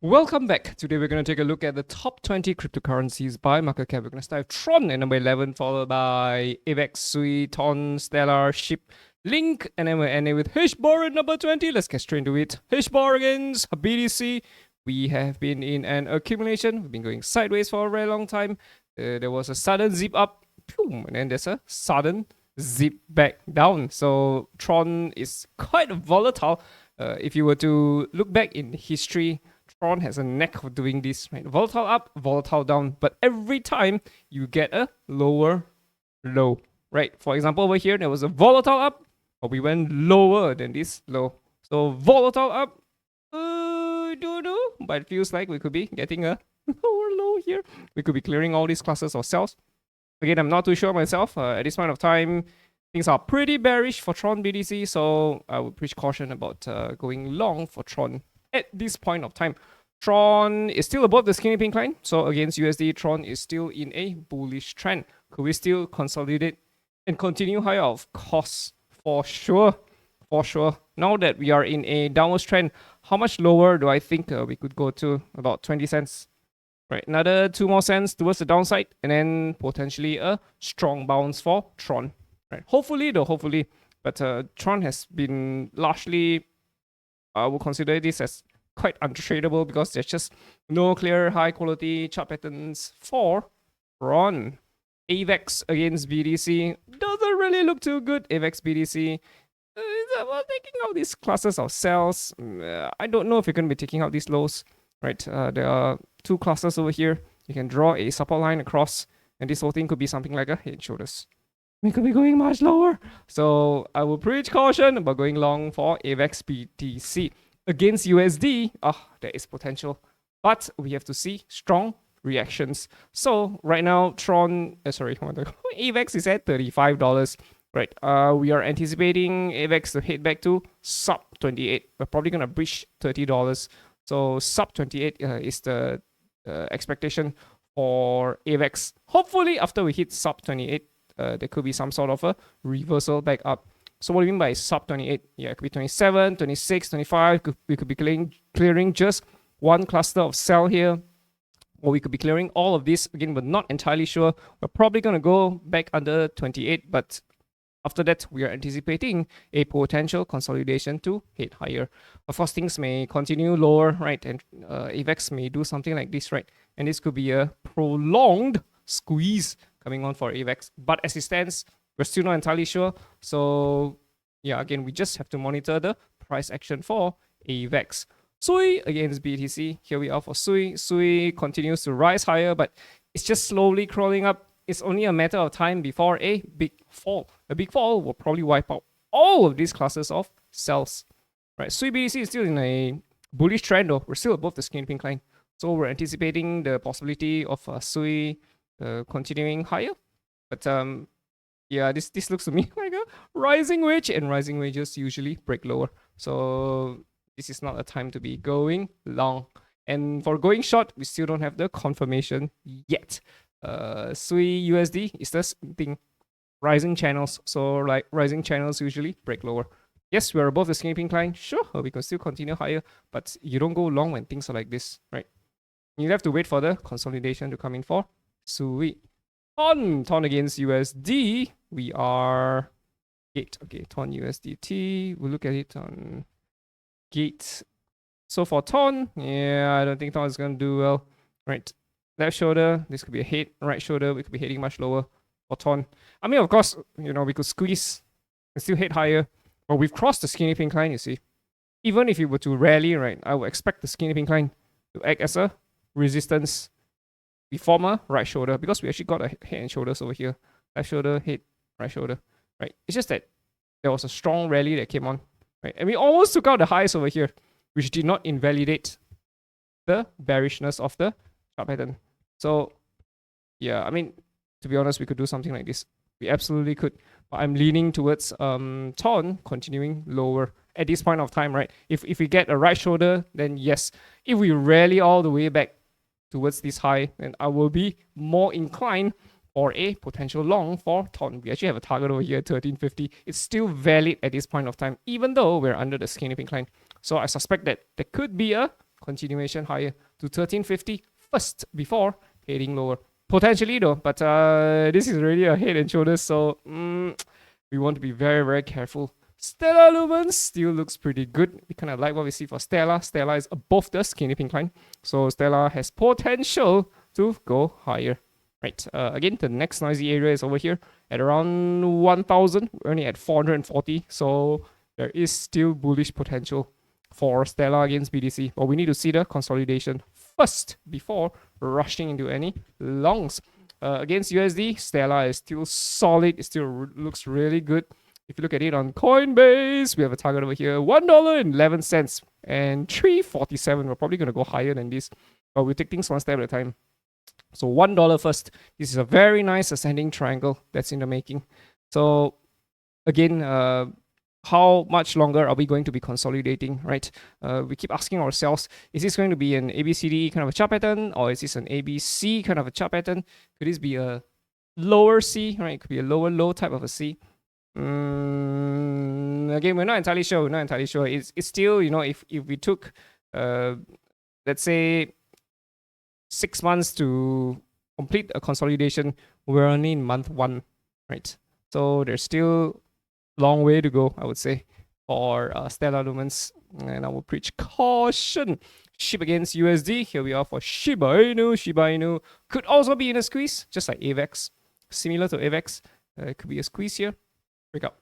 Welcome back. Today we're going to take a look at the top 20 cryptocurrencies by market cap. We're going to start with Tron at number 11, followed by AVAX, Sui, Ton, Stellar, SHIB, Link, and then we're ending with HBAR at number 20. Let's get straight into it. HBAR against BTC. We have been in an accumulation. We've been going sideways for a very long time. There was a sudden zip up, and then there's a sudden zip back down. So Tron is quite volatile. If you were to look back in history, Tron has a knack of doing this, right? Volatile up, volatile down, but every time you get a lower low, right? For example, over here, there was a volatile up, but we went lower than this low. So volatile up, but it feels like we could be getting a lower low here. We could be clearing all these classes of cells. Again, I'm not too sure myself. At this point of time, things are pretty bearish for Tron BTC, so I would preach caution about going long for Tron at this point of time. Tron is still above the skinny pink line, so against USD, Tron is still in a bullish trend. Could we still consolidate and continue higher? Of course, for sure. Now that we are in a downward trend, how much lower do I think we could go to? About 20 cents. Right, another 2 more cents towards the downside, and then potentially a strong bounce for Tron. Right, hopefully, but Tron has been largely, I will consider this as quite untradeable because there's just no clear high quality chart patterns for Tron. AVAX against BTC doesn't really look too good. AVAX BTC is about taking out these classes of cells. I don't know if you're going to be taking out these lows. Right, there are 2 classes over here. You can draw a support line across, and this whole thing could be something like a head and shoulders. We could be going much lower. So I will preach caution about going long for AVAX BTC. Against USD, there is potential, but we have to see strong reactions. So right now, AVAX is at $35. Right, we are anticipating AVAX to head back to sub 28. We're probably gonna breach $30. So sub 28 is the expectation for AVAX. Hopefully, after we hit sub 28, there could be some sort of a reversal back up. So what do you mean by sub 28? Yeah, it could be 27, 26, 25. We could be clearing just one cluster of cell here. Or we could be clearing all of this. Again, we're not entirely sure. We're probably going to go back under 28. But after that, we are anticipating a potential consolidation to head higher. Of course, things may continue lower, right? And AVAX may do something like this, right? And this could be a prolonged squeeze coming on for AVAX. But as it stands, we're still not entirely sure. So yeah, again, we just have to monitor the price action for AVAX. Sui against BTC. Here we are for Sui. Sui continues to rise higher, but it's just slowly crawling up. It's only a matter of time before a big fall. A big fall will probably wipe out all of these classes of cells. Right, Sui BTC is still in a bullish trend though. We're still above the skinny pink line. So we're anticipating the possibility of Sui continuing higher. But yeah, this looks to me like a rising wage, and rising wages usually break lower. So this is not a time to be going long. And for going short, we still don't have the confirmation yet. Sui USD is this thing, rising channels. So like rising channels usually break lower. Yes, we're above the skinny pink line. Sure, we can still continue higher, but you don't go long when things are like this, right? You have to wait for the consolidation to come in for Sui. Ton against USD, we are Gate. Okay, Ton USDT. We'll look at it on Gate. So for Ton, yeah, I don't think Ton is gonna do well. Right, left shoulder. This could be a head. Right shoulder, we could be heading much lower for Ton. I mean, of course, we could squeeze and still head higher, but we've crossed the skinny pink line. You see, even if you were to rally, right, I would expect the skinny pink line to act as a resistance. We form a right shoulder because we actually got a head and shoulders over here. Left shoulder, head, right shoulder. Right. It's just that there was a strong rally that came on. Right. And we almost took out the highs over here, which did not invalidate the bearishness of the chart pattern. So yeah, I mean, to be honest, we could do something like this. We absolutely could. But I'm leaning towards Ton continuing lower at this point of time, right? If we get a right shoulder, then yes. If we rally all the way back towards this high, then I will be more inclined for a potential long for Ton. We actually have a target over here, 1350. It's still valid at this point of time, even though we're under the skinny pink line. So I suspect that there could be a continuation higher to 1350 first before heading lower. Potentially though, but this is really a head and shoulders, so we want to be very, very careful. Stellar Lumens still looks pretty good. We kind of like what we see for Stellar. Stellar is above the skinny pink line, so Stellar has potential to go higher. Right, again, the next noisy area is over here at around 1000. We're only at 440, so there is still bullish potential for Stellar against BDC. But we need to see the consolidation first before rushing into any longs. Against USD, Stellar is still solid. It still looks really good. If you look at it on Coinbase, we have a target over here, $1.11 and 347. We're probably going to go higher than this, but we'll take things one step at a time. So $1 first. This is a very nice ascending triangle that's in the making. So again, how much longer are we going to be consolidating, right? We keep asking ourselves, is this going to be an ABCD kind of a chart pattern, or is this an ABC kind of a chart pattern? Could this be a lower C, right? It could be a lower low type of a C. Again, we're not entirely sure. It's still, you know, if we took, let's say, 6 months to complete a consolidation, we're only in month 1, right? So there's still long way to go, I would say, for Stellar Lumens, and I will preach caution. SHIB against USD. Here we are for Shiba Inu. Shiba Inu could also be in a squeeze, just like AVAX. Similar to AVAX, it could be a squeeze here. Break up,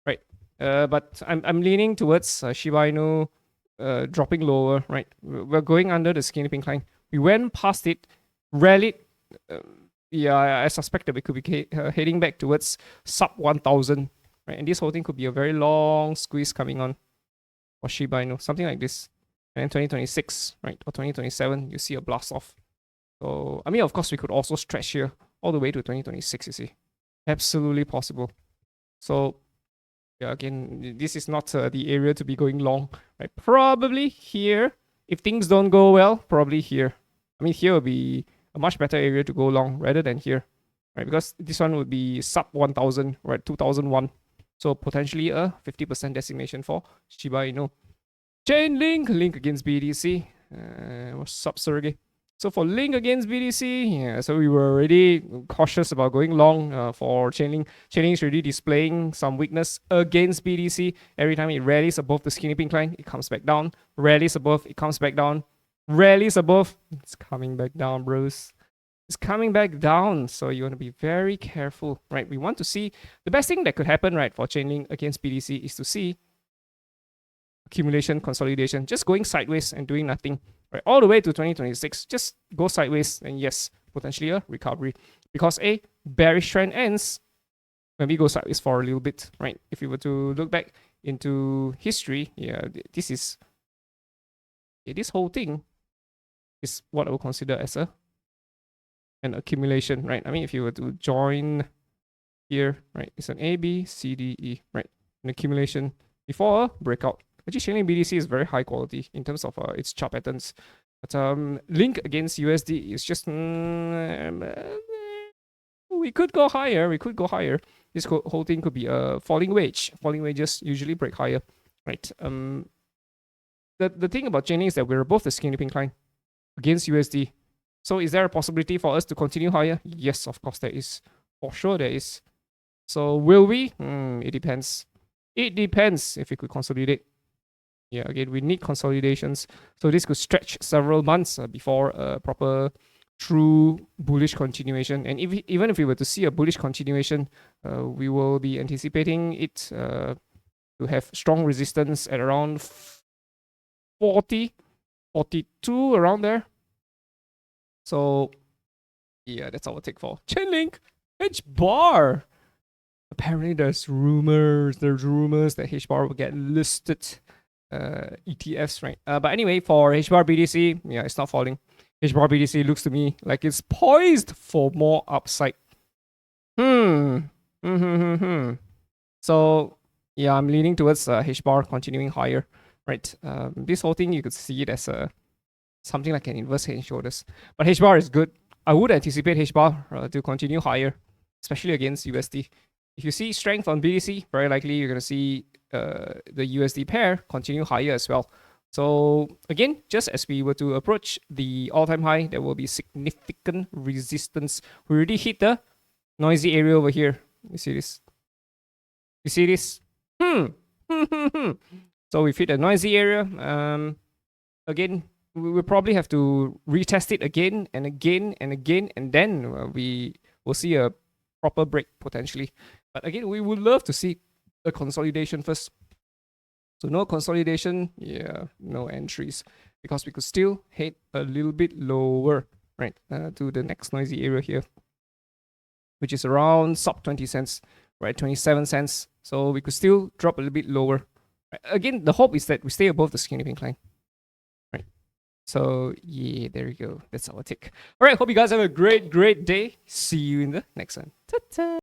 right? But I'm leaning towards Shiba Inu dropping lower, right? We're going under the skinny pink line. We went past it, rallied. Yeah, I suspect that we could be heading back towards sub 1000, right? And this whole thing could be a very long squeeze coming on for Shiba Inu, something like this. And then 2026, right, or 2027, you see a blast off. So, I mean, of course, we could also stretch here all the way to 2026, you see. Absolutely possible. So, yeah, again, this is not the area to be going long, right? Probably here. If things don't go well, probably here. I mean, here would be a much better area to go long rather than here, right? Because this one would be sub 1000, right? 2001. So potentially a 50% decimation for Shiba Inu. Chainlink, Link against BDC. What's up, Sergey? So for Link against BDC, yeah, so we were already cautious about going long for Chainlink. Chainlink is already displaying some weakness against BDC. Every time it rallies above the skinny pink line, it comes back down. Rallies above, it comes back down. Rallies above, it's coming back down, bros. It's coming back down, so you want to be very careful, right? We want to see, the best thing that could happen, right, for Chainlink against BDC is to see accumulation, consolidation, just going sideways and doing nothing. Right, all the way to 2026, just go sideways, and yes, potentially a recovery. Because a bearish trend ends when we go sideways for a little bit, right? If you were to look back into history, yeah, this whole thing is what I would consider as an accumulation, right? I mean, if you were to join here, right, it's an A, B, C, D, E, right? An accumulation before a breakout. Actually, Chainlink BDC is very high quality in terms of its chart patterns. But Link against USD is just... we could go higher. This whole thing could be a falling wedge. Falling wedges usually break higher, right? The thing about Chainlink is that we're above the skinny pink line against USD. So is there a possibility for us to continue higher? Yes, of course there is. For sure there is. So will we? It depends. It depends if we could consolidate. Yeah, again, we need consolidations. So this could stretch several months before a proper, true bullish continuation. And even if we were to see a bullish continuation, we will be anticipating it to have strong resistance at around 40, 42, around there. So, yeah, that's our take for Chainlink. HBAR. Apparently, there's rumors that HBAR will get listed. ETFs, right? But anyway, for HBAR BDC, yeah, it's not falling. HBAR BDC looks to me like it's poised for more upside. So yeah, I'm leaning towards HBAR continuing higher, right? This whole thing you could see it as something like an inverse head and shoulders. But HBAR is good. I would anticipate HBAR to continue higher, especially against USD. If you see strength on BDC, very likely you're going to see the USD pair continue higher as well. So again, just as we were to approach the all-time high, there will be significant resistance. We already hit the noisy area over here. You see this? You see this? So we've hit a noisy area. Again, we will probably have to retest it again and again and again, and then we will see a proper break potentially. But again, we would love to see a consolidation first. So no consolidation, yeah, no entries, because we could still head a little bit lower, right, to the next noisy area here, which is around sub 20 cents, right, 27 cents. So we could still drop a little bit lower. Right? Again, the hope is that we stay above the skinny incline. Right. So yeah, there you go. That's our take. All right, hope you guys have a great day. See you in the next one. Ta-ta.